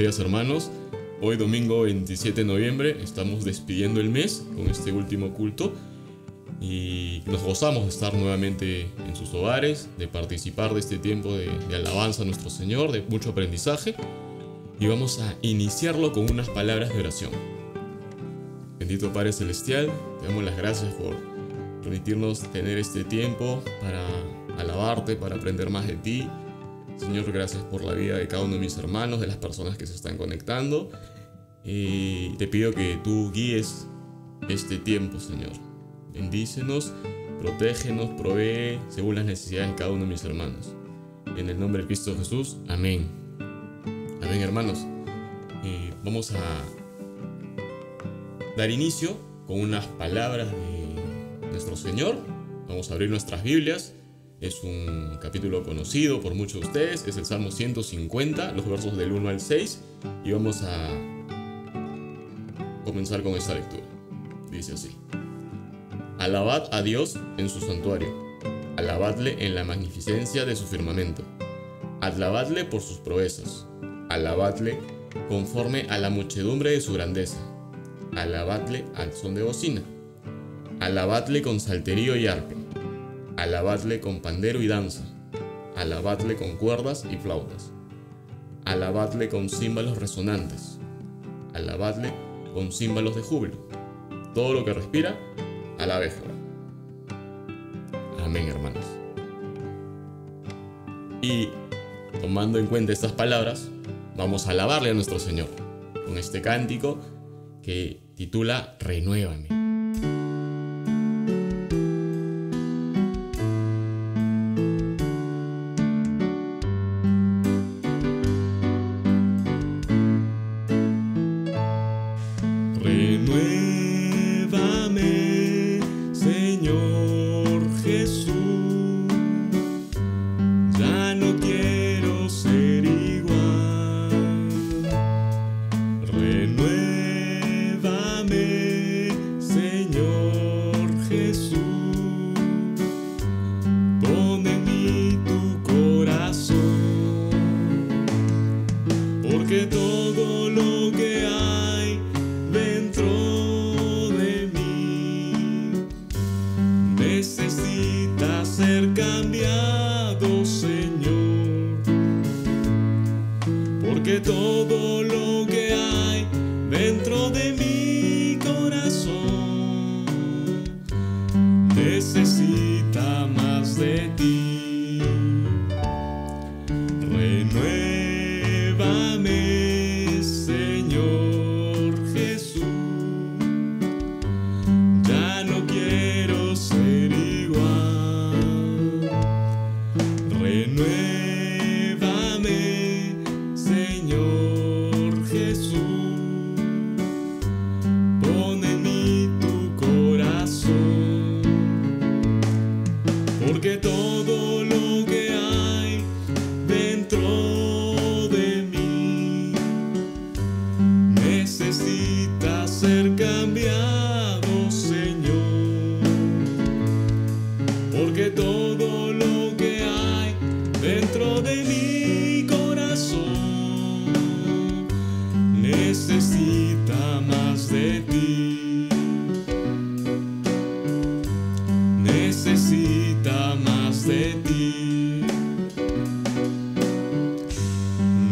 días, hermanos. Hoy domingo 27 de noviembre estamos despidiendo el mes con este último culto y nos gozamos de estar nuevamente en sus hogares, de participar de este tiempo de alabanza a nuestro Señor, de mucho aprendizaje, y vamos a iniciarlo con unas palabras de oración. Bendito Padre Celestial, te damos las gracias por permitirnos tener este tiempo para alabarte, para aprender más de ti. Señor, gracias por la vida de cada uno de mis hermanos, de las personas que se están conectando. Y te pido que tú guíes este tiempo, Señor. Bendícenos, protégenos, provee según las necesidades de cada uno de mis hermanos. En el nombre de Cristo Jesús, amén. Amén, hermanos. Vamos a dar inicio con unas palabras de nuestro Señor. Vamos a abrir nuestras Biblias. Es un capítulo conocido por muchos de ustedes. Es el Salmo 150, los versos del 1 al 6. Y vamos a comenzar con esta lectura. Dice así: Alabad a Dios en su santuario. Alabadle en la magnificencia de su firmamento. Alabadle por sus proezas. Alabadle conforme a la muchedumbre de su grandeza. Alabadle al son de bocina. Alabadle con salterio y arpa. Alabadle con pandero y danza. Alabadle con cuerdas y flautas. Alabadle con címbalos resonantes. Alabadle con címbalos de júbilo. Todo lo que respira, alabe a Jehová. Amén, hermanos. Y tomando en cuenta estas palabras, vamos a alabarle a nuestro Señor con este cántico que titula Renuévame. Renuévame, Señor Jesús, ya no quiero ser igual. Renuévame, Señor Jesús, pon en mí tu corazón, porque todo lo que hay dentro de mí necesita ser cambiado, Señor, porque todo lo que hay dentro de mi corazón necesita más de ti. Renuévame, Señor Jesús, ya no quiero ser igual. Renuévame, Señor Jesús, pon en mí tu corazón, porque todo lo que hay dentro de mí necesita ser cambiado, Señor, porque todo lo que hay dentro de mi corazón necesita más de ti. Necesita más de ti.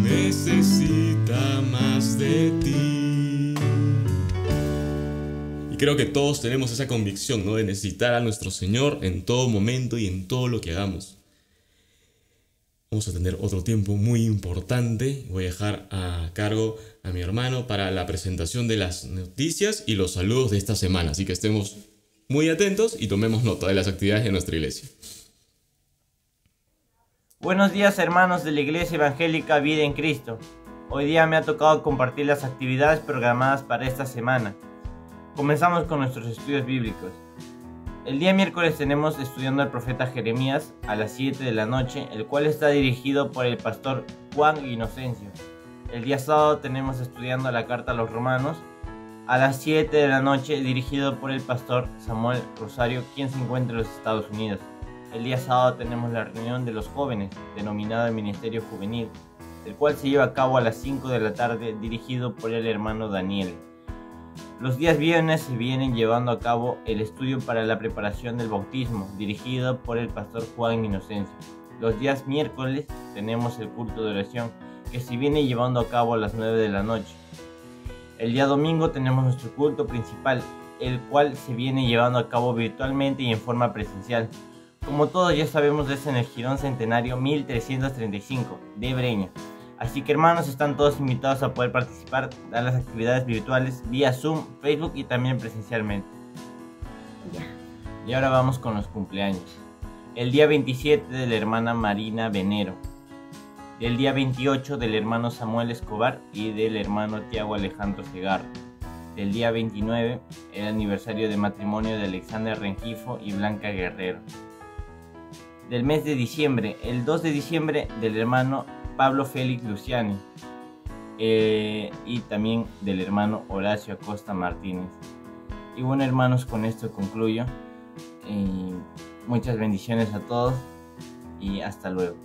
Necesita más de ti. Y creo que todos tenemos esa convicción, ¿no?, de necesitar a nuestro Señor en todo momento y en todo lo que hagamos. Vamos a tener otro tiempo muy importante. Voy a dejar a cargo a mi hermano para la presentación de las noticias y los saludos de esta semana. Así que estemos muy atentos y tomemos nota de las actividades de nuestra iglesia. Buenos días, hermanos de la Iglesia Evangélica Vida en Cristo. Hoy día me ha tocado compartir las actividades programadas para esta semana. Comenzamos con nuestros estudios bíblicos. El día miércoles tenemos estudiando al profeta Jeremías a las 7 de la noche, el cual está dirigido por el pastor Juan Inocencio. El día sábado tenemos estudiando la carta a los romanos a las 7 de la noche, dirigido por el pastor Samuel Rosario, quien se encuentra en los Estados Unidos. El día sábado tenemos la reunión de los jóvenes, denominada el Ministerio Juvenil. el cual se lleva a cabo a las 5 de la tarde, dirigido por el hermano Daniel. Los días viernes se vienen llevando a cabo el estudio para la preparación del bautismo, dirigido por el pastor Juan Inocencio. Los días miércoles tenemos el culto de oración, que se viene llevando a cabo a las 9 de la noche. El día domingo tenemos nuestro culto principal, el cual se viene llevando a cabo virtualmente y en forma presencial. Como todos ya sabemos, es en el Jirón Centenario 1335 de Breña. Así que hermanos, están todos invitados a poder participar a las actividades virtuales vía Zoom, Facebook y también presencialmente. Y ahora vamos con los cumpleaños. El día 27 de la hermana Marina Venero. El día 28 del hermano Samuel Escobar y del hermano Tiago Alejandro Segarra. El día 29 el aniversario de matrimonio de Alexander Rengifo y Blanca Guerrero. Del mes de diciembre, el 2 de diciembre del hermano Pablo Félix Luciani y también del hermano Horacio Acosta Martínez. Y bueno hermanos, con esto concluyo. Muchas bendiciones a todos y hasta luego.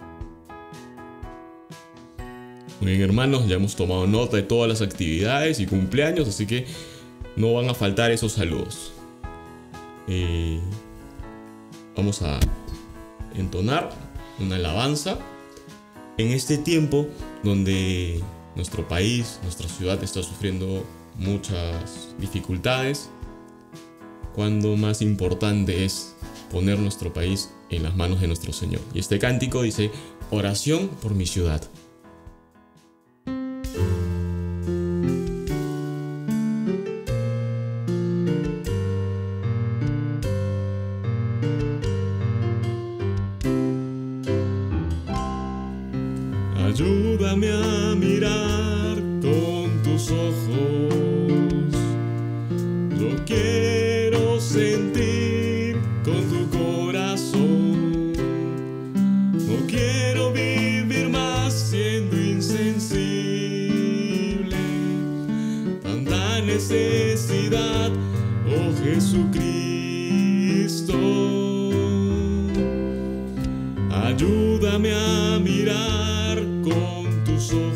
Muy bien hermanos, ya hemos tomado nota de todas las actividades y cumpleaños, así que no van a faltar esos saludos. Vamos a entonar una alabanza en este tiempo donde nuestro país, nuestra ciudad está sufriendo muchas dificultades. Cuando más importante es poner nuestro país en las manos de nuestro Señor. Y este cántico dice: oración por mi ciudad. Ayúdame a mirar con tus ojos. Yo quiero sentir con tu corazón. No quiero vivir más siendo insensible. Tanta necesidad, oh Jesucristo. Ayúdame a mirar con tus ojos.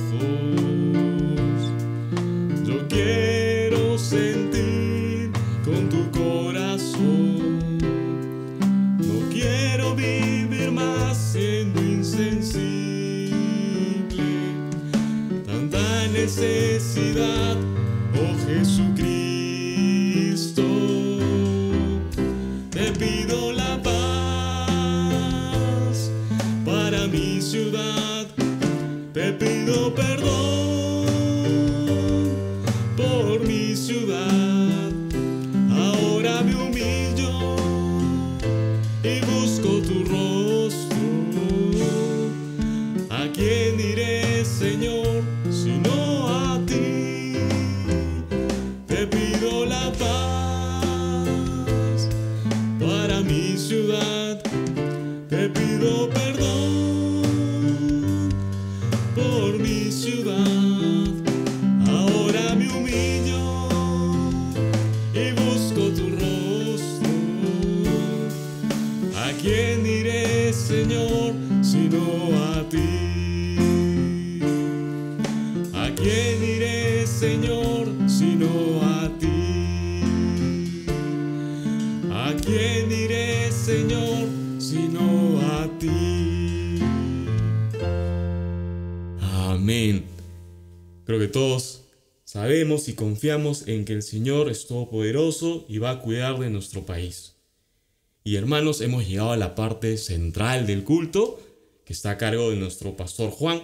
Yo quiero sentir con tu corazón. No quiero vivir más siendo insensible. Tanta necesidad, oh Jesucristo. Te pido la paz para mi ciudad. Te pido perdón por mi ciudad. Ahora me humillo y busco tu rostro. ¿A quién iré, Señor, sino a ti? Te pido la paz para mi ciudad. Te pido perdón por mi ciudad. Ahora me humillo y busco tu rostro. ¿A quién iré, Señor, sino a ti? ¿A quién iré, Señor, sino a ti? ¿A quién iré, Señor, sino a ti? Amén. Creo que todos sabemos y confiamos en que el Señor es todopoderoso y va a cuidar de nuestro país. Y hermanos, hemos llegado a la parte central del culto, que está a cargo de nuestro pastor Juan.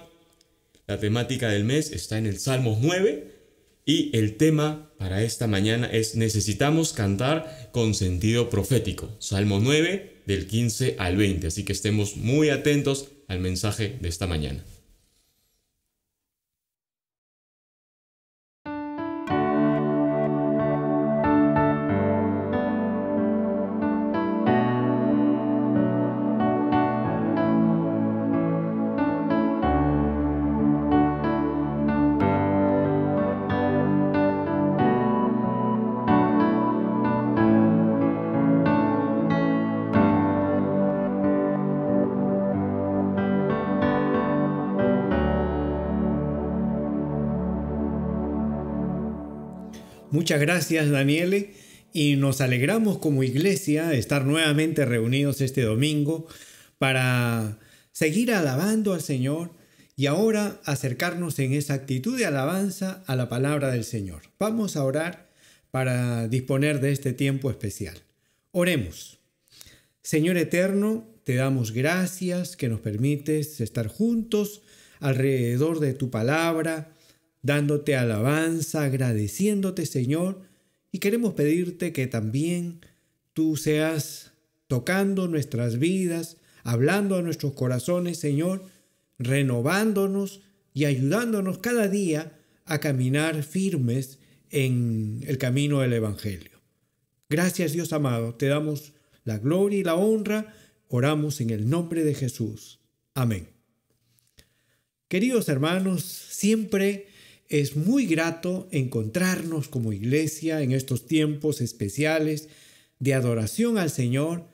La temática del mes está en el Salmos 9 y el tema para esta mañana es: necesitamos cantar con sentido profético. Salmo 9 del 15 al 20. Así que estemos muy atentos al mensaje de esta mañana. Muchas gracias, Daniele, y nos alegramos como iglesia de estar nuevamente reunidos este domingo para seguir alabando al Señor y ahora acercarnos en esa actitud de alabanza a la palabra del Señor. Vamos a orar para disponer de este tiempo especial. Oremos. Señor eterno, te damos gracias que nos permites estar juntos alrededor de tu palabra, dándote alabanza, agradeciéndote, Señor, y queremos pedirte que también tú seas tocando nuestras vidas, hablando a nuestros corazones, Señor, renovándonos y ayudándonos cada día a caminar firmes en el camino del Evangelio. Gracias, Dios amado, te damos la gloria y la honra, oramos en el nombre de Jesús. Amén. Queridos hermanos, siempre es muy grato encontrarnos como iglesia en estos tiempos especiales de adoración al Señor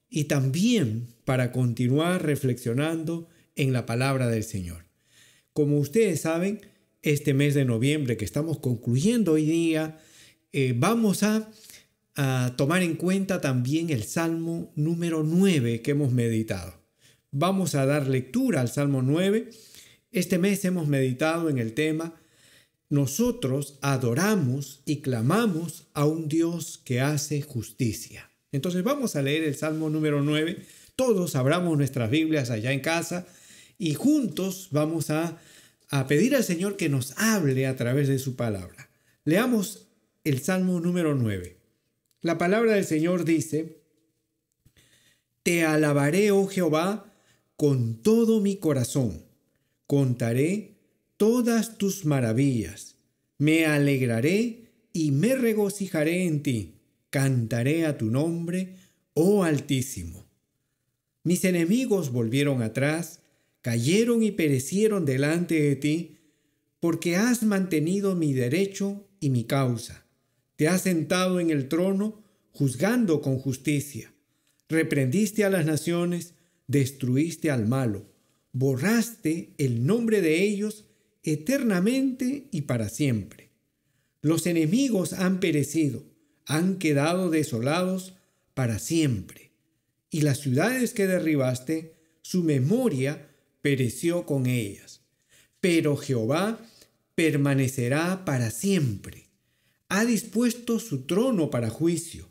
y también para continuar reflexionando en la palabra del Señor. Como ustedes saben, este mes de noviembre que estamos concluyendo hoy día, vamos a tomar en cuenta también el Salmo número 9 que hemos meditado. Vamos a dar lectura al Salmo 9. Este mes hemos meditado en el tema nosotros adoramos y clamamos a un Dios que hace justicia. Entonces vamos a leer el Salmo número 9. Todos abramos nuestras Biblias allá en casa y juntos vamos a pedir al Señor que nos hable a través de su palabra. Leamos el Salmo número 9. La palabra del Señor dice: Te alabaré, oh Jehová, con todo mi corazón. Contaré todas tus maravillas. Me alegraré y me regocijaré en ti. Cantaré a tu nombre, oh Altísimo. Mis enemigos volvieron atrás, cayeron y perecieron delante de ti, porque has mantenido mi derecho y mi causa. Te has sentado en el trono, juzgando con justicia. Reprendiste a las naciones, destruiste al malo, borraste el nombre de ellos eternamente y para siempre. Los enemigos han perecido, han quedado desolados para siempre. Y las ciudades que derribaste, su memoria pereció con ellas. Pero Jehová permanecerá para siempre. Ha dispuesto su trono para juicio.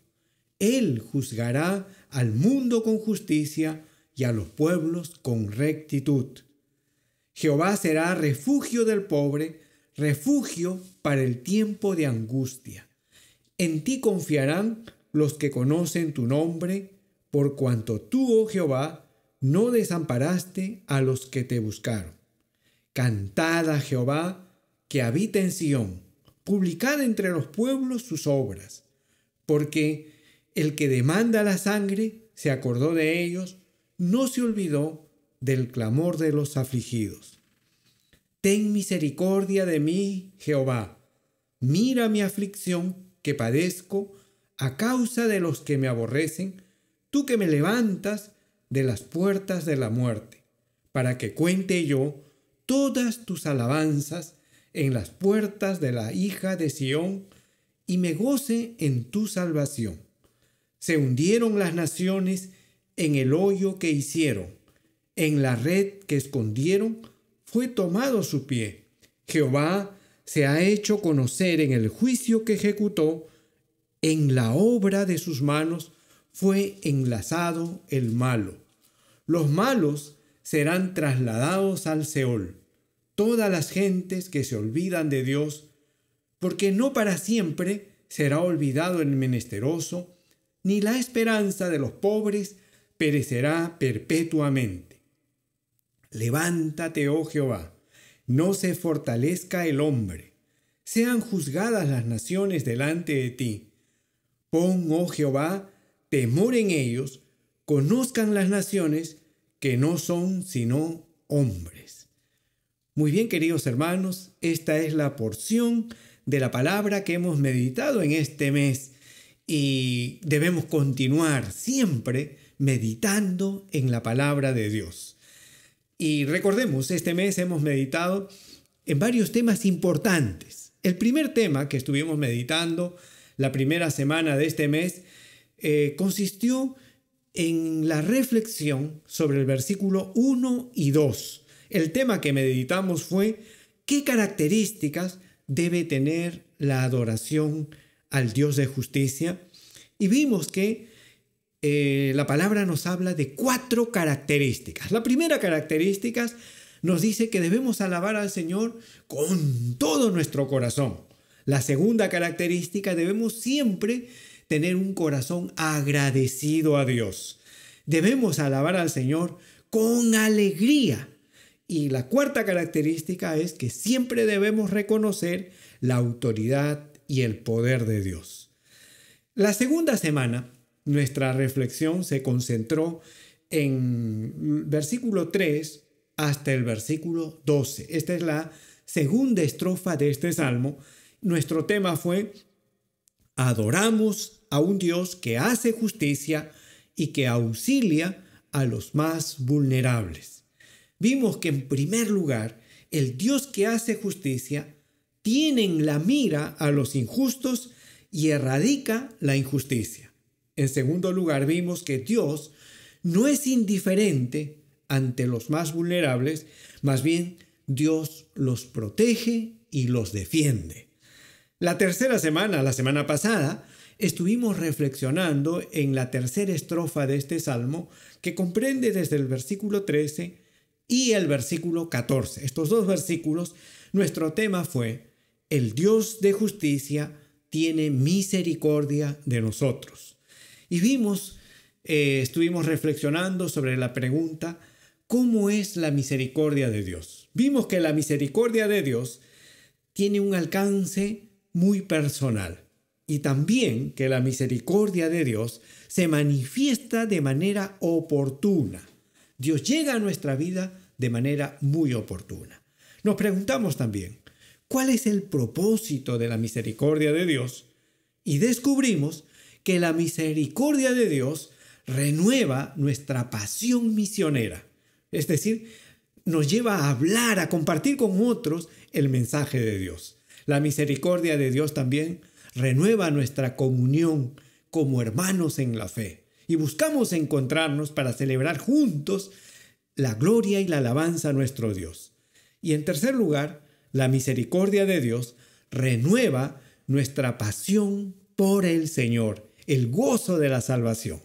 Él juzgará al mundo con justicia y a los pueblos con rectitud. Jehová será refugio del pobre, refugio para el tiempo de angustia. En ti confiarán los que conocen tu nombre, por cuanto tú, oh Jehová, no desamparaste a los que te buscaron. Cantad a Jehová, que habita en Sión, publicad entre los pueblos sus obras, porque el que demanda la sangre se acordó de ellos, no se olvidó del clamor de los afligidos. Ten misericordia de mí, Jehová. Mira mi aflicción que padezco a causa de los que me aborrecen, tú que me levantas de las puertas de la muerte, para que cuente yo todas tus alabanzas en las puertas de la hija de Sión y me goce en tu salvación. Se hundieron las naciones en el hoyo que hicieron. En la red que escondieron fue tomado su pie. Jehová se ha hecho conocer en el juicio que ejecutó. En la obra de sus manos fue enlazado el malo. Los malos serán trasladados al Seol. Todas las gentes que se olvidan de Dios, porque no para siempre será olvidado el menesteroso, ni la esperanza de los pobres perecerá perpetuamente. Levántate, oh Jehová, no se fortalezca el hombre. Sean juzgadas las naciones delante de ti. Pon, oh Jehová, temor en ellos, conozcan las naciones que no son sino hombres. Muy bien, queridos hermanos, esta es la porción de la palabra que hemos meditado en este mes y debemos continuar siempre meditando en la palabra de Dios. Y recordemos, este mes hemos meditado en varios temas importantes. El primer tema que estuvimos meditando la primera semana de este mes consistió en la reflexión sobre el versículo 1 y 2. El tema que meditamos fue ¿qué características debe tener la adoración al Dios de justicia? Y vimos que la palabra nos habla de 4 características. La primera característica nos dice que debemos alabar al Señor con todo nuestro corazón. La segunda característica, debemos siempre tener un corazón agradecido a Dios. Debemos alabar al Señor con alegría. Y la cuarta característica es que siempre debemos reconocer la autoridad y el poder de Dios. La segunda semana, nuestra reflexión se concentró en versículo 3 hasta el versículo 12. Esta es la segunda estrofa de este salmo. Nuestro tema fue: adoramos a un Dios que hace justicia y que auxilia a los más vulnerables. Vimos que en primer lugar, el Dios que hace justicia tiene en la mira a los injustos y erradica la injusticia. En segundo lugar, vimos que Dios no es indiferente ante los más vulnerables, más bien Dios los protege y los defiende. La tercera semana, la semana pasada, estuvimos reflexionando en la tercera estrofa de este salmo, que comprende desde el versículo 13 y el versículo 14. Estos 2 versículos, nuestro tema fue: el Dios de justicia tiene misericordia de nosotros. Y estuvimos reflexionando sobre la pregunta: ¿cómo es la misericordia de Dios? Vimos que la misericordia de Dios tiene un alcance muy personal, y también que la misericordia de Dios se manifiesta de manera oportuna. Dios llega a nuestra vida de manera muy oportuna. Nos preguntamos también, ¿cuál es el propósito de la misericordia de Dios? Y descubrimos que la misericordia de Dios renueva nuestra pasión misionera. Es decir, nos lleva a hablar, a compartir con otros el mensaje de Dios. La misericordia de Dios también renueva nuestra comunión como hermanos en la fe. Y buscamos encontrarnos para celebrar juntos la gloria y la alabanza a nuestro Dios. Y en tercer lugar, la misericordia de Dios renueva nuestra pasión por el Señor, el gozo de la salvación.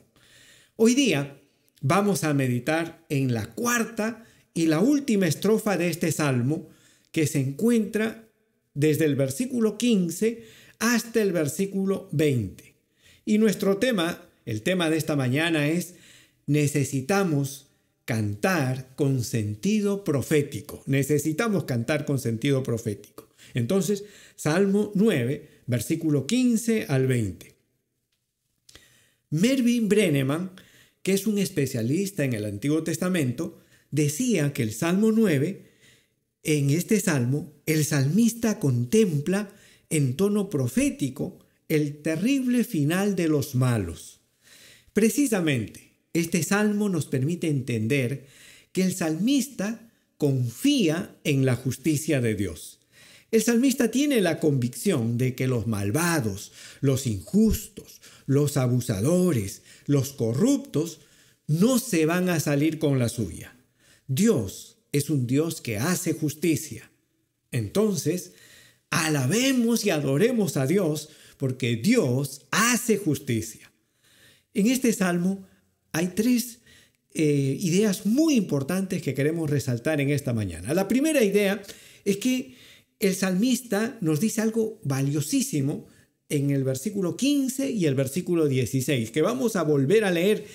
Hoy día vamos a meditar en la cuarta y la última estrofa de este salmo, que se encuentra desde el versículo 15 hasta el versículo 20. Y nuestro tema, el tema de esta mañana es: necesitamos cantar con sentido profético. Necesitamos cantar con sentido profético. Entonces, Salmo 9, versículo 15 al 20. Mervyn Brenneman, que es un especialista en el Antiguo Testamento, decía que el Salmo 9, en este salmo, el salmista contempla en tono profético el terrible final de los malos. Precisamente, este salmo nos permite entender que el salmista confía en la justicia de Dios. El salmista tiene la convicción de que los malvados, los injustos, los abusadores, los corruptos no se van a salir con la suya. Dios es un Dios que hace justicia. Entonces, alabemos y adoremos a Dios porque Dios hace justicia. En este salmo hay 3 ideas muy importantes que queremos resaltar en esta mañana. La primera idea es que el salmista nos dice algo valiosísimo en el versículo 15 y el versículo 16, que vamos a volver a leer.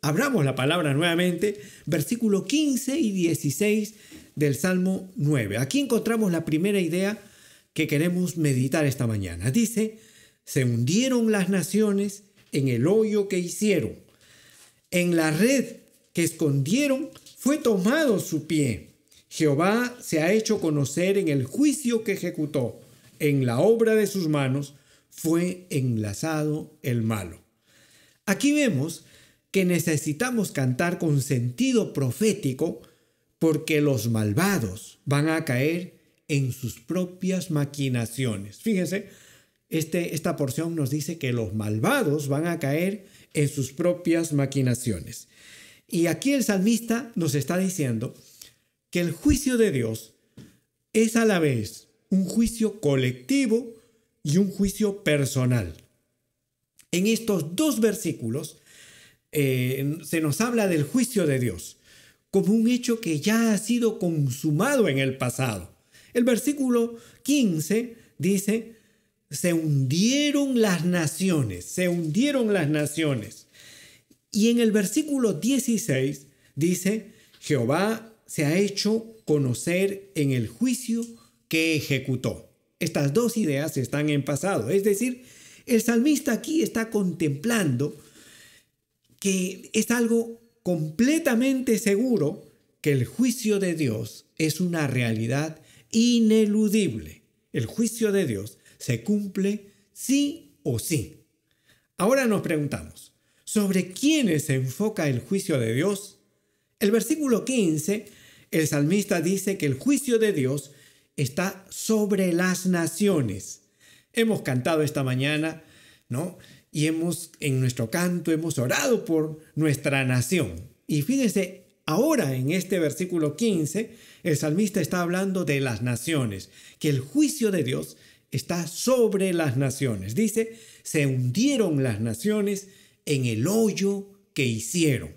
Abramos la palabra nuevamente, versículo 15 y 16 del Salmo 9. Aquí encontramos la primera idea que queremos meditar esta mañana. Dice: se hundieron las naciones en el hoyo que hicieron. En la red que escondieron fue tomado su pie. Jehová se ha hecho conocer en el juicio que ejecutó. En la obra de sus manos fue enlazado el malo. Aquí vemos que necesitamos cantar con sentido profético porque los malvados van a caer en sus propias maquinaciones. Fíjense, esta porción nos dice que los malvados van a caer en sus propias maquinaciones. Y aquí el salmista nos está diciendo que el juicio de Dios es a la vez un juicio colectivo y un juicio personal. En estos dos versículos se nos habla del juicio de Dios como un hecho que ya ha sido consumado en el pasado. El versículo 15 dice: se hundieron las naciones, se hundieron las naciones. Y en el versículo 16 dice: Jehová se ha hecho conocer en el juicio que ejecutó. Estas dos ideas están en pasado. Es decir, el salmista aquí está contemplando que es algo completamente seguro que el juicio de Dios es una realidad ineludible. El juicio de Dios se cumple sí o sí. Ahora nos preguntamos, ¿sobre quiénes se enfoca el juicio de Dios? El versículo 15, el salmista dice que el juicio de Dios está sobre las naciones. Hemos cantado esta mañana, ¿no? Y en nuestro canto hemos orado por nuestra nación. Y fíjense, ahora en este versículo 15, el salmista está hablando de las naciones, que el juicio de Dios está sobre las naciones. Dice: se hundieron las naciones en el hoyo que hicieron.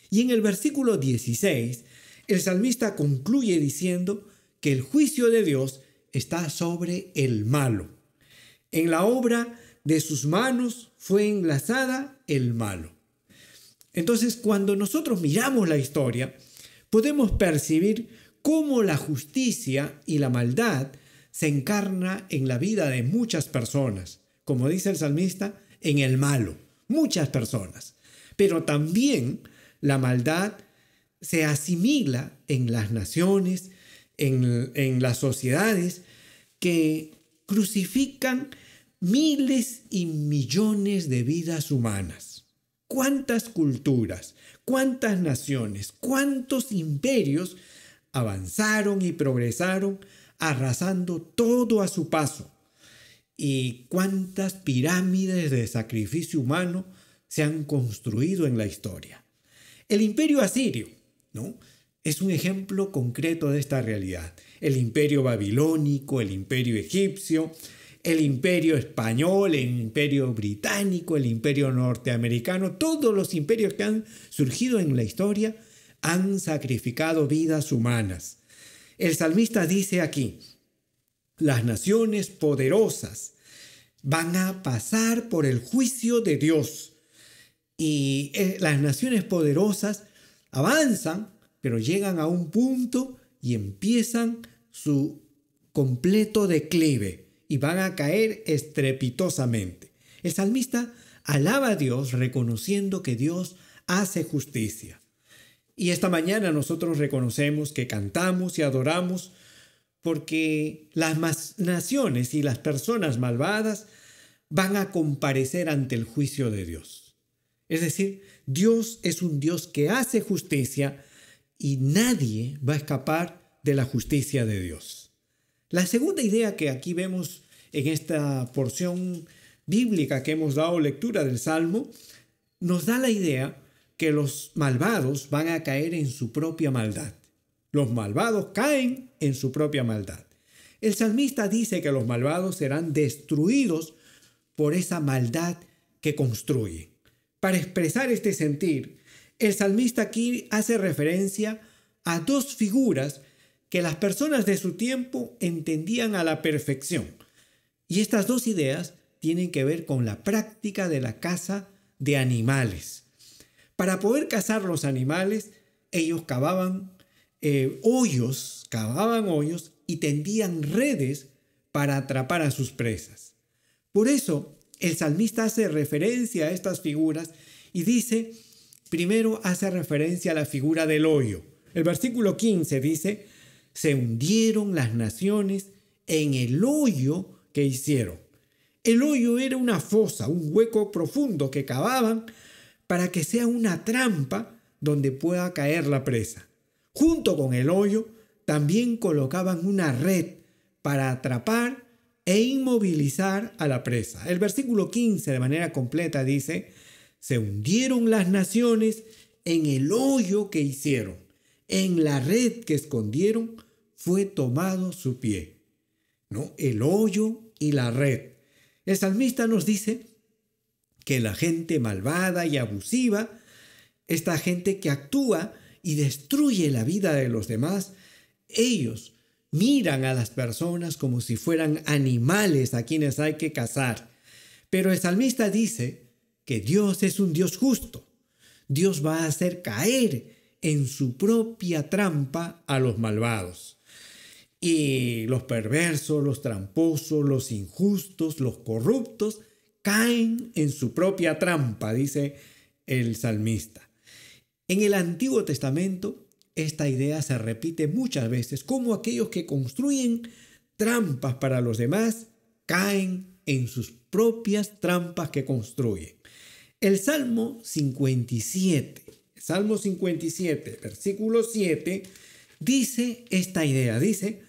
Y en el versículo 16, el salmista concluye diciendo que el juicio de Dios está sobre el malo. En la obra de sus manos fue enlazada el malo. Entonces, cuando nosotros miramos la historia, podemos percibir cómo la justicia y la maldad se encarna en la vida de muchas personas. Como dice el salmista, en el malo, muchas personas. Pero también la maldad se asimila en las naciones, en las sociedades que crucifican miles y millones de vidas humanas. ¿Cuántas culturas, cuántas naciones, cuántos imperios avanzaron y progresaron arrasando todo a su paso? ¿Y cuántas pirámides de sacrificio humano se han construido en la historia? El imperio asirio, ¿no?, es un ejemplo concreto de esta realidad. El imperio babilónico, el imperio egipcio, el imperio español, el imperio británico, el imperio norteamericano, todos los imperios que han surgido en la historia han sacrificado vidas humanas. El salmista dice aquí: las naciones poderosas van a pasar por el juicio de Dios. Y las naciones poderosas avanzan, pero llegan a un punto y empiezan su completo declive y van a caer estrepitosamente. El salmista alaba a Dios reconociendo que Dios hace justicia. Y esta mañana nosotros reconocemos que cantamos y adoramos porque las naciones y las personas malvadas van a comparecer ante el juicio de Dios. Es decir, Dios es un Dios que hace justicia y nadie va a escapar de la justicia de Dios. La segunda idea que aquí vemos en esta porción bíblica que hemos dado lectura del Salmo, nos da la idea que los malvados van a caer en su propia maldad. Los malvados caen en su propia maldad. El salmista dice que los malvados serán destruidos por esa maldad que construyen. Para expresar este sentir, el salmista aquí hace referencia a dos figuras que las personas de su tiempo entendían a la perfección. Y estas dos ideas tienen que ver con la práctica de la caza de animales. Para poder cazar los animales, ellos cavaban hoyos y tendían redes para atrapar a sus presas. Por eso, el salmista hace referencia a estas figuras y dice, primero hace referencia a la figura del hoyo. El versículo 15 dice, se hundieron las naciones en el hoyo que hicieron. El hoyo era una fosa, un hueco profundo que cavaban para que sea una trampa donde pueda caer la presa. Junto con el hoyo también colocaban una red para atrapar e inmovilizar a la presa. El versículo 15 de manera completa dice: se hundieron las naciones en el hoyo que hicieron, en la red que escondieron fue tomado su pie. ¿No? El hoyo y la red. El salmista nos dice que la gente malvada y abusiva, esta gente que actúa y destruye la vida de los demás, ellos miran a las personas como si fueran animales a quienes hay que cazar. Pero el salmista dice que Dios es un Dios justo. Dios va a hacer caer en su propia trampa a los malvados. Y los perversos, los tramposos, los injustos, los corruptos caen en su propia trampa, dice el salmista. En el Antiguo Testamento, esta idea se repite muchas veces, como aquellos que construyen trampas para los demás caen en sus propias trampas que construyen. El Salmo 57, versículo 7, dice esta idea, dice: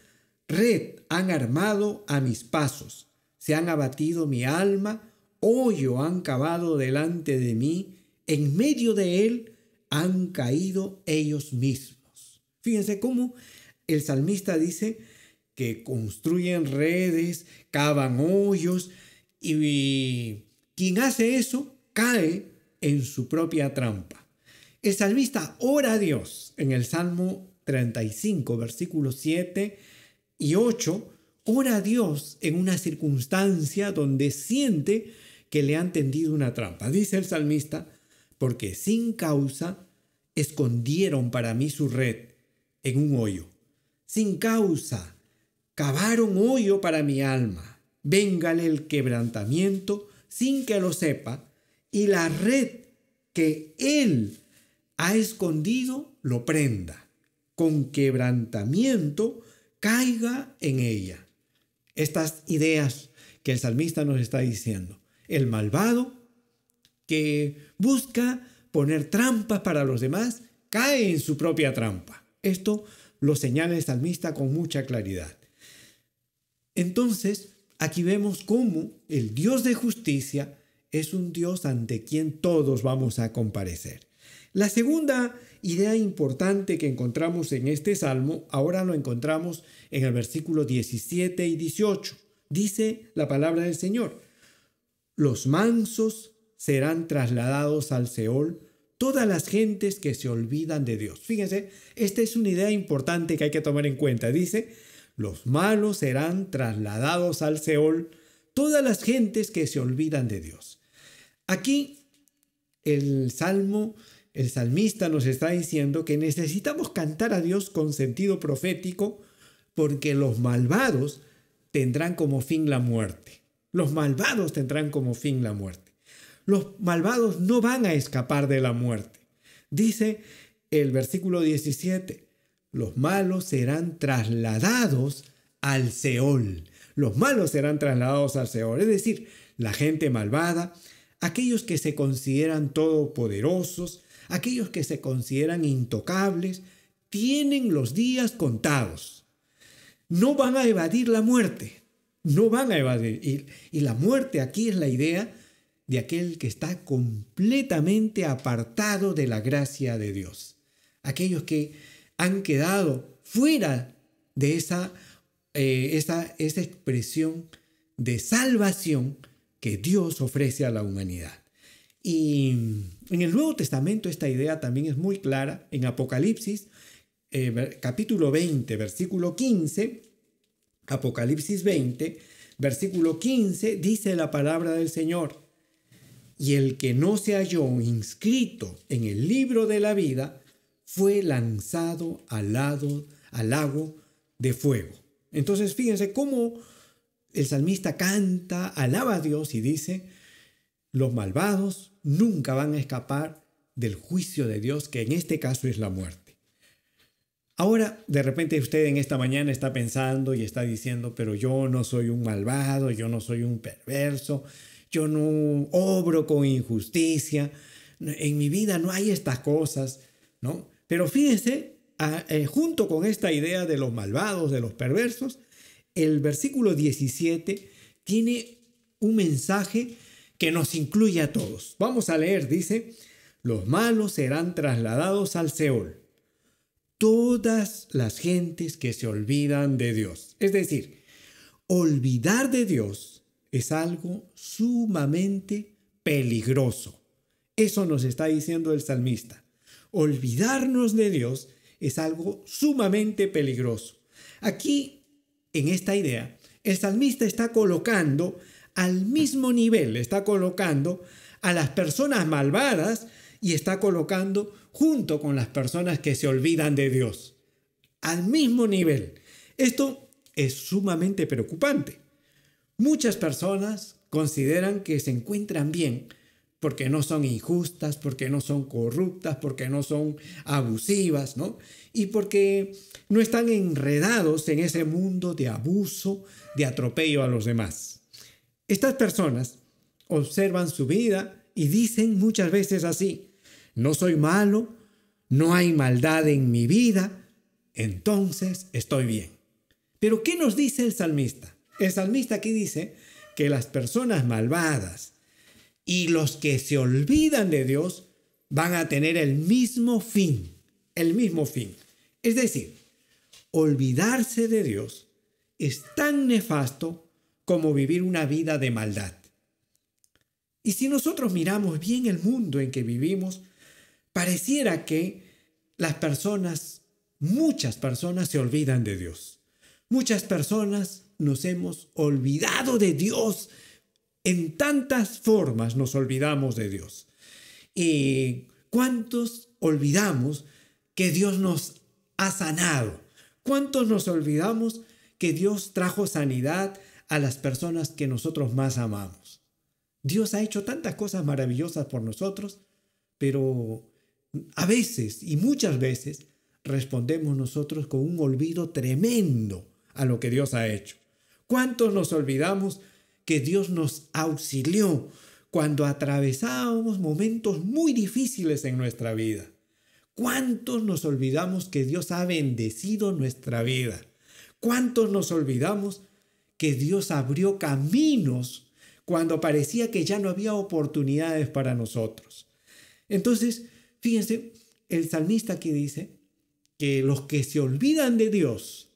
red han armado a mis pasos, se han abatido mi alma, hoyo han cavado delante de mí, en medio de él han caído ellos mismos. Fíjense cómo el salmista dice que construyen redes, cavan hoyos, y quien hace eso cae en su propia trampa. El salmista ora a Dios en el Salmo 35, versículos 7 y 8, ora a Dios en una circunstancia donde siente que le han tendido una trampa. Dice el salmista: porque sin causa escondieron para mí su red en un hoyo. Sin causa cavaron hoyo para mi alma. Véngale el quebrantamiento sin que lo sepa, y la red que él ha escondido lo prenda. Con quebrantamiento caiga en ella. Estas ideas que el salmista nos está diciendo. El malvado que busca poner trampas para los demás cae en su propia trampa. Esto lo señala el salmista con mucha claridad. Entonces, aquí vemos cómo el Dios de justicia es un Dios ante quien todos vamos a comparecer. La segunda idea importante que encontramos en este salmo, ahora lo encontramos en el versículo 17 y 18. Dice la palabra del Señor: los mansos serán trasladados al Seol, todas las gentes que se olvidan de Dios. Fíjense, esta es una idea importante que hay que tomar en cuenta. Dice: los malos serán trasladados al Seol, todas las gentes que se olvidan de Dios. Aquí el salmista nos está diciendo que necesitamos cantar a Dios con sentido profético, porque los malvados tendrán como fin la muerte. Los malvados tendrán como fin la muerte. Los malvados no van a escapar de la muerte. Dice el versículo 17: los malos serán trasladados al Seol. Los malos serán trasladados al Seol. Es decir, la gente malvada, aquellos que se consideran todopoderosos, aquellos que se consideran intocables, tienen los días contados. No van a evadir la muerte. No van a evadir. Y la muerte aquí es la idea de aquel que está completamente apartado de la gracia de Dios. Aquellos que han quedado fuera de esa expresión de salvación que Dios ofrece a la humanidad. Y en el Nuevo Testamento esta idea también es muy clara. En Apocalipsis, capítulo 20, versículo 15, Apocalipsis 20, versículo 15, dice la palabra del Señor: y el que no se halló inscrito en el libro de la vida fue lanzado al lago de fuego. Entonces, fíjense cómo el salmista canta, alaba a Dios y dice: los malvados nunca van a escapar del juicio de Dios, que en este caso es la muerte. Ahora, de repente usted en esta mañana está pensando y está diciendo: pero yo no soy un malvado, yo no soy un perverso, yo no obro con injusticia, en mi vida no hay estas cosas, ¿no? Pero fíjense, junto con esta idea de los malvados, de los perversos, el versículo 17 tiene un mensaje que nos incluye a todos. Vamos a leer, dice: los malos serán trasladados al Seol, todas las gentes que se olvidan de Dios. Es decir, olvidar de Dios es algo sumamente peligroso. Eso nos está diciendo el salmista. Olvidarnos de Dios es algo sumamente peligroso. Aquí, en esta idea, el salmista está colocando al mismo nivel, está colocando a las personas malvadas y está colocando junto con las personas que se olvidan de Dios. Al mismo nivel. Esto es sumamente preocupante. Muchas personas consideran que se encuentran bien porque no son injustas, porque no son corruptas, porque no son abusivas, ¿no? Y porque no están enredados en ese mundo de abuso, de atropello a los demás. Estas personas observan su vida y dicen muchas veces así: no soy malo, no hay maldad en mi vida, entonces estoy bien. Pero ¿qué nos dice el salmista? El salmista aquí dice que las personas malvadas y los que se olvidan de Dios van a tener el mismo fin, el mismo fin. Es decir, olvidarse de Dios es tan nefasto como vivir una vida de maldad. Y si nosotros miramos bien el mundo en que vivimos, pareciera que muchas personas se olvidan de Dios. Muchas personas nos hemos olvidado de Dios. En tantas formas nos olvidamos de Dios. ¿Y cuántos olvidamos que Dios nos ha sanado? ¿Cuántos nos olvidamos que Dios trajo sanidad a las personas que nosotros más amamos? Dios ha hecho tantas cosas maravillosas por nosotros, pero a veces y muchas veces respondemos nosotros con un olvido tremendo a lo que Dios ha hecho. ¿Cuántos nos olvidamos que Dios nos auxilió cuando atravesábamos momentos muy difíciles en nuestra vida? ¿Cuántos nos olvidamos que Dios ha bendecido nuestra vida? ¿Cuántos nos olvidamos que Dios abrió caminos cuando parecía que ya no había oportunidades para nosotros? Entonces, fíjense, el salmista aquí dice que los que se olvidan de Dios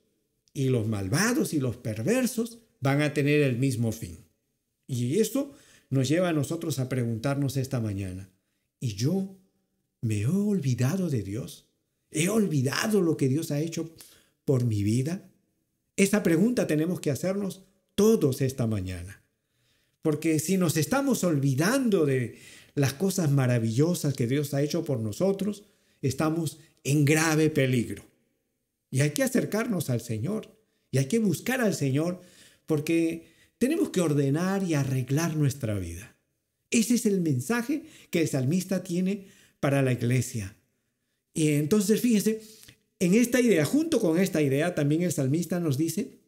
y los malvados y los perversos van a tener el mismo fin. Y eso nos lleva a nosotros a preguntarnos esta mañana: ¿y yo me he olvidado de Dios? ¿He olvidado lo que Dios ha hecho por mi vida? Esa pregunta tenemos que hacernos todos esta mañana. Porque si nos estamos olvidando de las cosas maravillosas que Dios ha hecho por nosotros, estamos en grave peligro. Y hay que acercarnos al Señor. Y hay que buscar al Señor, porque tenemos que ordenar y arreglar nuestra vida. Ese es el mensaje que el salmista tiene para la iglesia. Y entonces, fíjense, en esta idea, junto con esta idea, también el salmista nos dice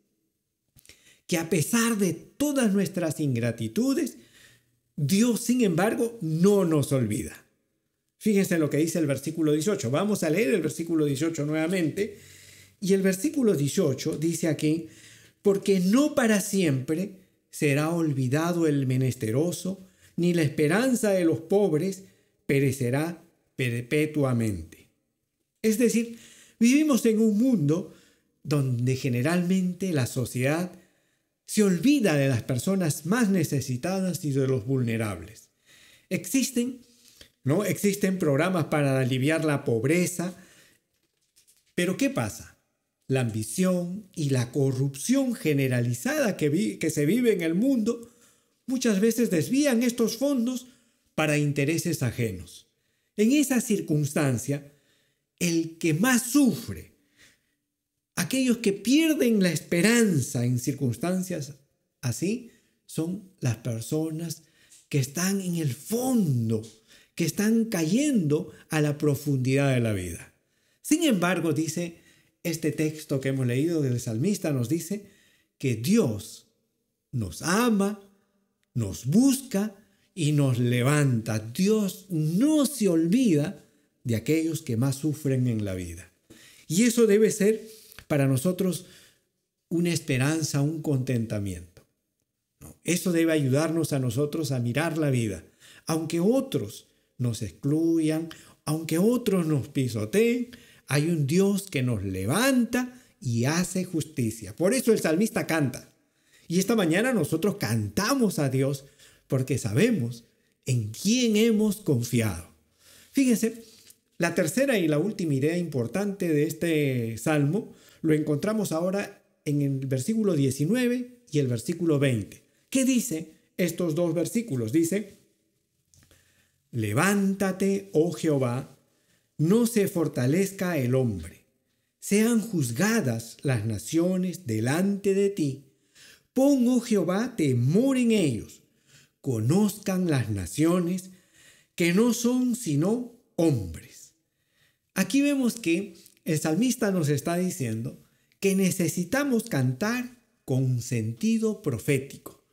que a pesar de todas nuestras ingratitudes, Dios, sin embargo, no nos olvida. Fíjense lo que dice el versículo 18. Vamos a leer el versículo 18 nuevamente. Y el versículo 18 dice aquí: porque no para siempre será olvidado el menesteroso, ni la esperanza de los pobres perecerá perpetuamente. Es decir, vivimos en un mundo donde generalmente la sociedad se olvida de las personas más necesitadas y de los vulnerables. Existen programas para aliviar la pobreza, pero ¿qué pasa? La ambición y la corrupción generalizada que se vive en el mundo muchas veces desvían estos fondos para intereses ajenos. En esa circunstancia, el que más sufre, aquellos que pierden la esperanza en circunstancias así, son las personas que están en el fondo, que están cayendo a la profundidad de la vida. Sin embargo, dice este texto que hemos leído del salmista, nos dice que Dios nos ama, nos busca y nos levanta. Dios no se olvida de aquellos que más sufren en la vida. Y eso debe ser para nosotros una esperanza, un contentamiento. No, eso debe ayudarnos a nosotros a mirar la vida. Aunque otros nos excluyan, aunque otros nos pisoteen, hay un Dios que nos levanta y hace justicia. Por eso el salmista canta. Y esta mañana nosotros cantamos a Dios porque sabemos en quién hemos confiado. Fíjense, la tercera y la última idea importante de este salmo lo encontramos ahora en el versículo 19 y el versículo 20. ¿Qué dice estos dos versículos? Dice: levántate, oh Jehová, no se fortalezca el hombre. Sean juzgadas las naciones delante de ti. Pon, oh Jehová, temor en ellos. Conozcan las naciones que no son sino hombres. Aquí vemos que el salmista nos está diciendo que necesitamos cantar con sentido profético,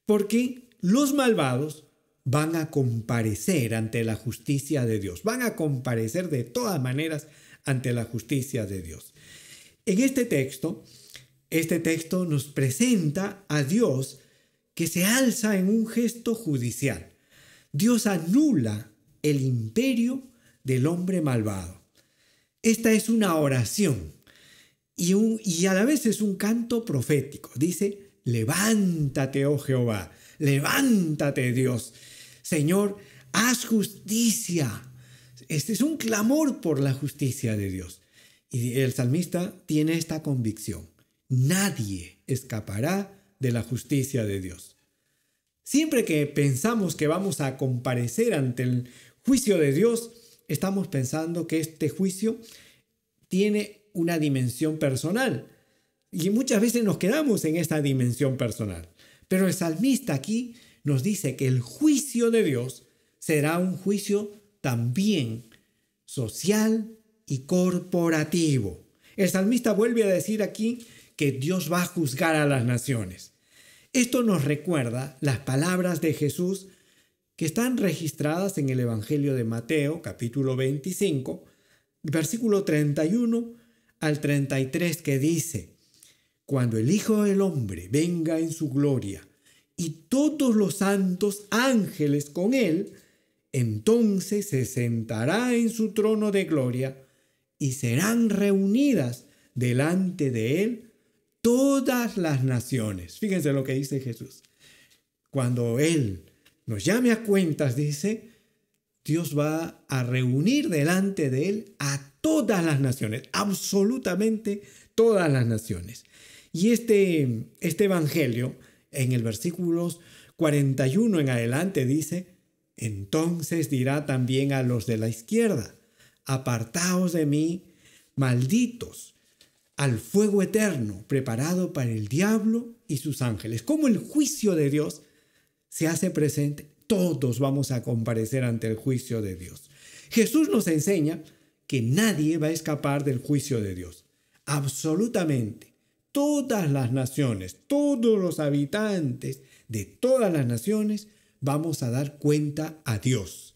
porque los malvados van a comparecer ante la justicia de Dios, van a comparecer de todas maneras ante la justicia de Dios. En este texto nos presenta a Dios que se alza en un gesto judicial. Dios anula el imperio del hombre malvado. Esta es una oración y a la vez es un canto profético. Dice: levántate, oh Jehová, levántate, Dios. Señor, haz justicia. Este es un clamor por la justicia de Dios. Y el salmista tiene esta convicción: nadie escapará de la justicia de Dios. Siempre que pensamos que vamos a comparecer ante el juicio de Dios, estamos pensando que este juicio tiene una dimensión personal. Y muchas veces nos quedamos en esta dimensión personal. Pero el salmista aquí nos dice que el juicio de Dios será un juicio también social y corporativo. El salmista vuelve a decir aquí que Dios va a juzgar a las naciones. Esto nos recuerda las palabras de Jesús que están registradas en el Evangelio de Mateo, capítulo 25, versículo 31 al 33, que dice: cuando el Hijo del Hombre venga en su gloria y todos los santos ángeles con él, entonces se sentará en su trono de gloria y serán reunidas delante de él todas las naciones. Fíjense lo que dice Jesús. Cuando él nos llame a cuentas, dice, Dios va a reunir delante de él a todas las naciones, absolutamente todas las naciones. Y este evangelio, en el versículos 41 en adelante, dice: entonces dirá también a los de la izquierda: apartaos de mí, malditos, al fuego eterno preparado para el diablo y sus ángeles. Como el juicio de Dios se hace presente, todos vamos a comparecer ante el juicio de Dios. Jesús nos enseña que nadie va a escapar del juicio de Dios. Absolutamente todas las naciones, todos los habitantes de todas las naciones vamos a dar cuenta a Dios.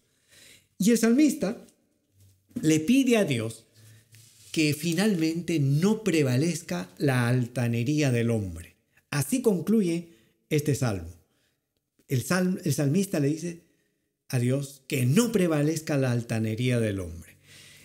Y el salmista le pide a Dios que finalmente no prevalezca la altanería del hombre. Así concluye este salmo. El salmista le dice a Dios que no prevalezca la altanería del hombre.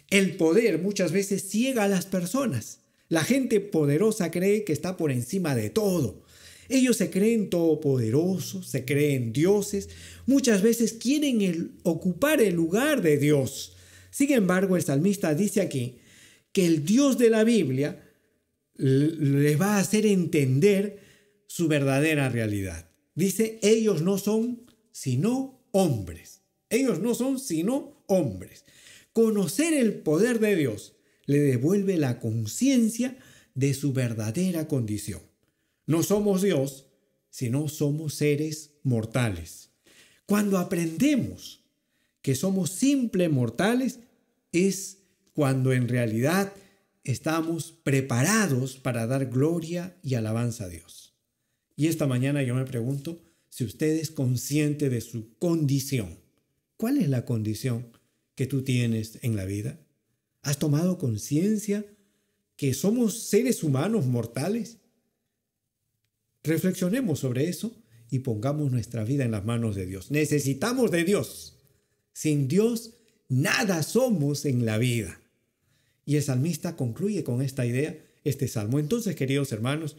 El poder muchas veces ciega a las personas. La gente poderosa cree que está por encima de todo. Ellos se creen todopoderosos, se creen dioses. Muchas veces quieren ocupar el lugar de Dios. Sin embargo, el salmista dice aquí que el Dios de la Biblia les va a hacer entender su verdadera realidad. Dice: ellos no son sino hombres. Ellos no son sino hombres. Conocer el poder de Dios le devuelve la conciencia de su verdadera condición. No somos Dios, sino somos seres mortales. Cuando aprendemos que somos simples mortales, es cuando en realidad estamos preparados para dar gloria y alabanza a Dios. Y esta mañana yo me pregunto si usted es consciente de su condición. ¿Cuál es la condición que tú tienes en la vida? ¿Has tomado conciencia que somos seres humanos mortales? Reflexionemos sobre eso y pongamos nuestra vida en las manos de Dios. Necesitamos de Dios. Sin Dios, nada somos en la vida. Y el salmista concluye con esta idea, este salmo. Entonces, queridos hermanos,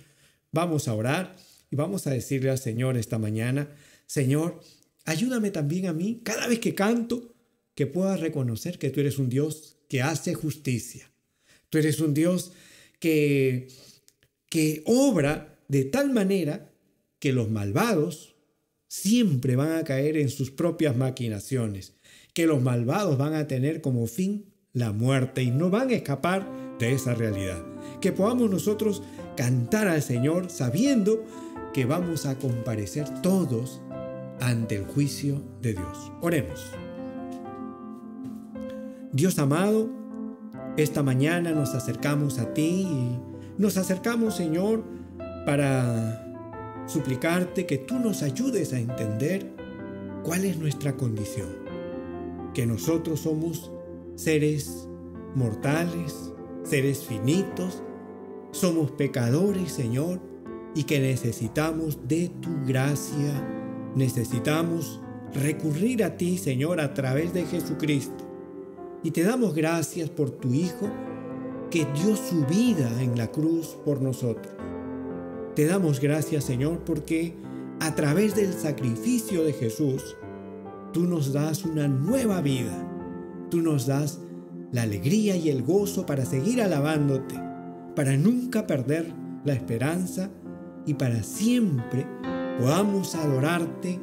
vamos a orar y vamos a decirle al Señor esta mañana: Señor, ayúdame también a mí, cada vez que canto, que pueda reconocer que tú eres un Dios que hace justicia. Tú eres un Dios que obra de tal manera que los malvados siempre van a caer en sus propias maquinaciones, que los malvados van a tener como fin la muerte y no van a escapar de esa realidad. Que podamos nosotros cantar al Señor sabiendo que vamos a comparecer todos ante el juicio de Dios. Oremos. Dios amado, esta mañana nos acercamos a ti y nos acercamos, Señor, para suplicarte que tú nos ayudes a entender cuál es nuestra condición. Que nosotros somos seres mortales, seres finitos, somos pecadores, Señor, y que necesitamos de tu gracia, necesitamos recurrir a ti, Señor, a través de Jesucristo. Y te damos gracias por tu Hijo, que dio su vida en la cruz por nosotros. Te damos gracias, Señor, porque a través del sacrificio de Jesús, tú nos das una nueva vida. Tú nos das la alegría y el gozo para seguir alabándote, para nunca perder la esperanza y para siempre podamos adorarte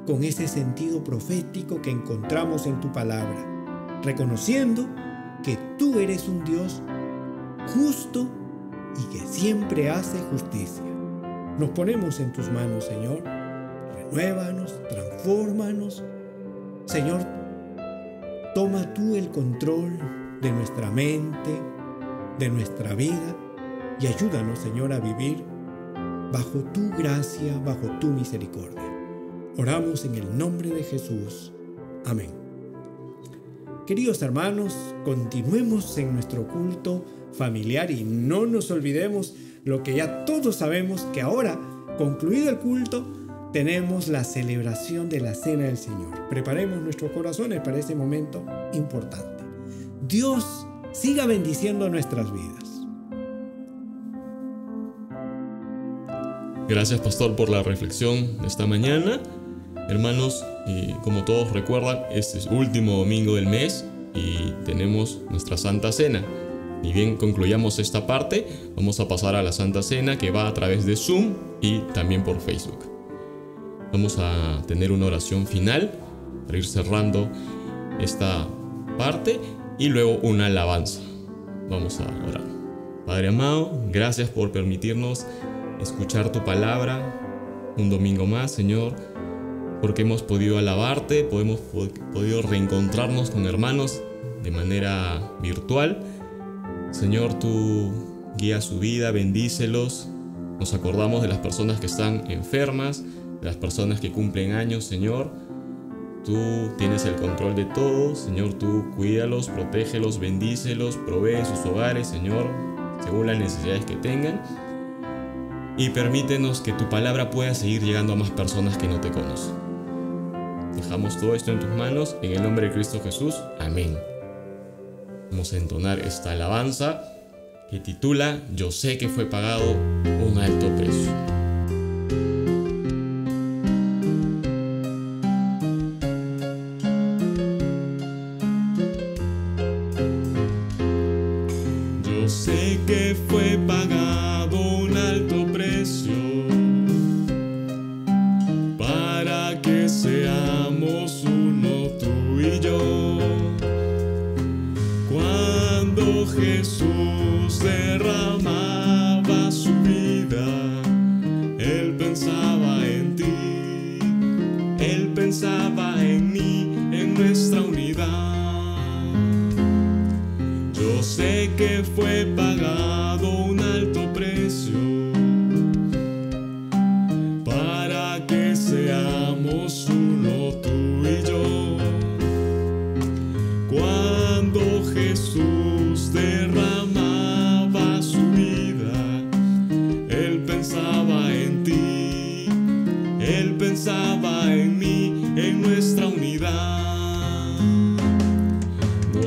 con ese sentido profético que encontramos en tu palabra, reconociendo que tú eres un Dios justo y que siempre hace justicia. Nos ponemos en tus manos, Señor. Renuévanos, transfórmanos. Señor, toma tú el control de nuestra mente, de nuestra vida, y ayúdanos, Señor, a vivir bajo tu gracia, bajo tu misericordia. Oramos en el nombre de Jesús. Amén. Queridos hermanos, continuemos en nuestro culto familiar y no nos olvidemos lo que ya todos sabemos, que ahora, concluido el culto, tenemos la celebración de la Cena del Señor. Preparemos nuestros corazones para ese momento importante. Dios siga bendiciendo nuestras vidas. Gracias, pastor, por la reflexión de esta mañana. Hermanos, como todos recuerdan, este es el último domingo del mes y tenemos nuestra Santa Cena. Y bien concluyamos esta parte, vamos a pasar a la Santa Cena, que va a través de Zoom y también por Facebook. Vamos a tener una oración final para ir cerrando esta parte y luego una alabanza. Vamos a orar. Padre amado, gracias por permitirnos escuchar tu palabra un domingo más, Señor, porque hemos podido alabarte, hemos podido reencontrarnos con hermanos de manera virtual. Señor, tú guía su vida, bendícelos. Nos acordamos de las personas que están enfermas, de las personas que cumplen años, Señor. Tú tienes el control de todo, Señor. Tú cuídalos, protégelos, bendícelos, provee sus hogares, Señor, según las necesidades que tengan. Y permítenos que tu palabra pueda seguir llegando a más personas que no te conocen. Dejamos todo esto en tus manos, en el nombre de Cristo Jesús. Amén. Vamos a entonar esta alabanza que titula Yo sé que fue pagado un alto precio. Yo sé que fue pagado un alto precio para que seamos uno tú y yo. Cuando Jesús derramaba su vida, Él pensaba en ti, Él pensaba en mí, en nuestra unidad. Yo sé que fue pagado un alto precio para que seamos uno tú y yo. Cuando Jesús derramaba su vida, Él pensaba en ti,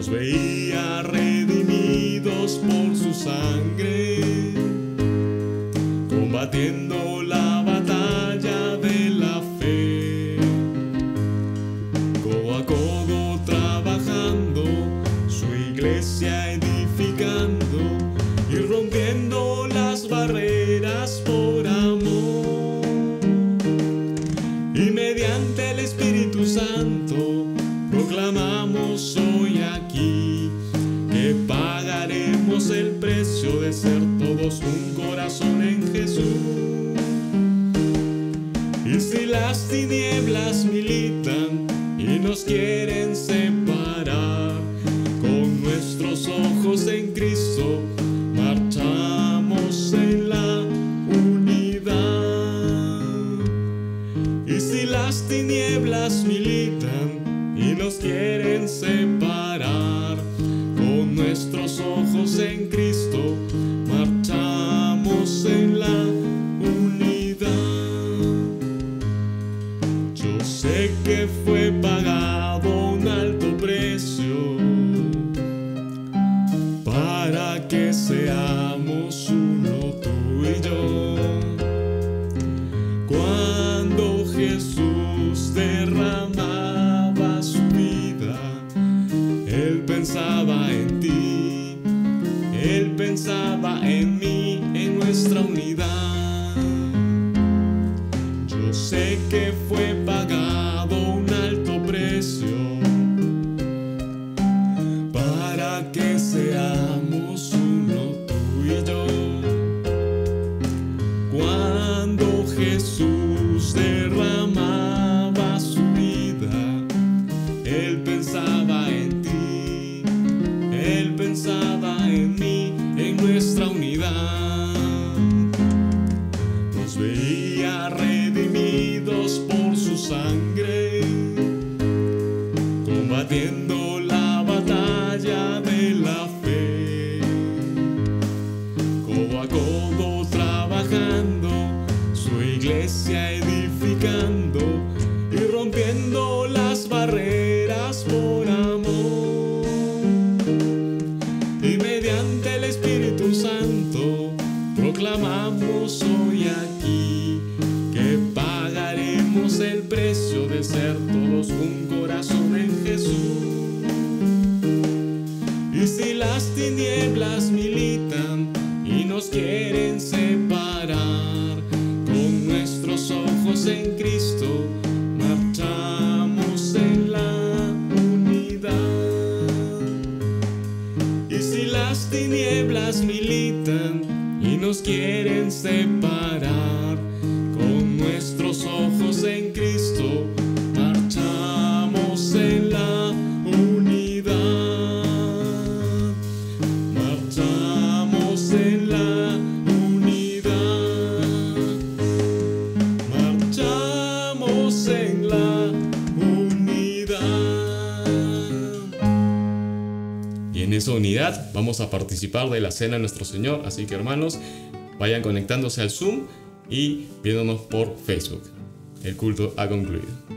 Nos veía redimidos por su sangre, combatiendo la batalla de la fe, codo a codo trabajando, su iglesia edificando y rompiendo las barreras por amor. Y mediante el Espíritu Santo proclamamos hoy aquí que pagaremos el precio de ser todos un corazón en Jesús. Y si las tinieblas militan y nos quieren separar, con nuestros ojos en Cristo marchamos en la unidad. Y si las tinieblas militan y nos quieren separar, con nuestros ojos en Cristo marchamos en la unidad. Yo sé que fue pagado un alto precio para que seamos uno, tú y yo. Cuando Jesús derramaba su vida, Él pensaba en ti, Él pensaba en mí, en nuestra unidad. Yo sé que fue pagado un alto precio para que seamos uno, tú y yo. Cuando Jesús derramaba su vida, Él pensaba en ti, Él pensaba en mí, en nuestra unidad. Nos veía redimidos por su sangre, combatiendo la batalla de la fe, codo a codo trabajando, su iglesia edificando y rompiendo las barreras por amor. Y mediante el Espíritu Santo proclamamos hoy aquí que pagaremos el precio de ser todos un corazón en Jesús. Y si las tinieblas militan y nos quieren separar, con nuestros ojos en Cristo marchamos en la unidad. Y si las tinieblas militan y nos quieren separar, con nuestros ojos en Cristo marchamos en la unidad. Marchamos en la unidad. Marchamos en la unidad. Y en esa unidad vamos a participar de la cena de nuestro Señor. Así que, hermanos, vayan conectándose al Zoom y viéndonos por Facebook. El culto ha concluido.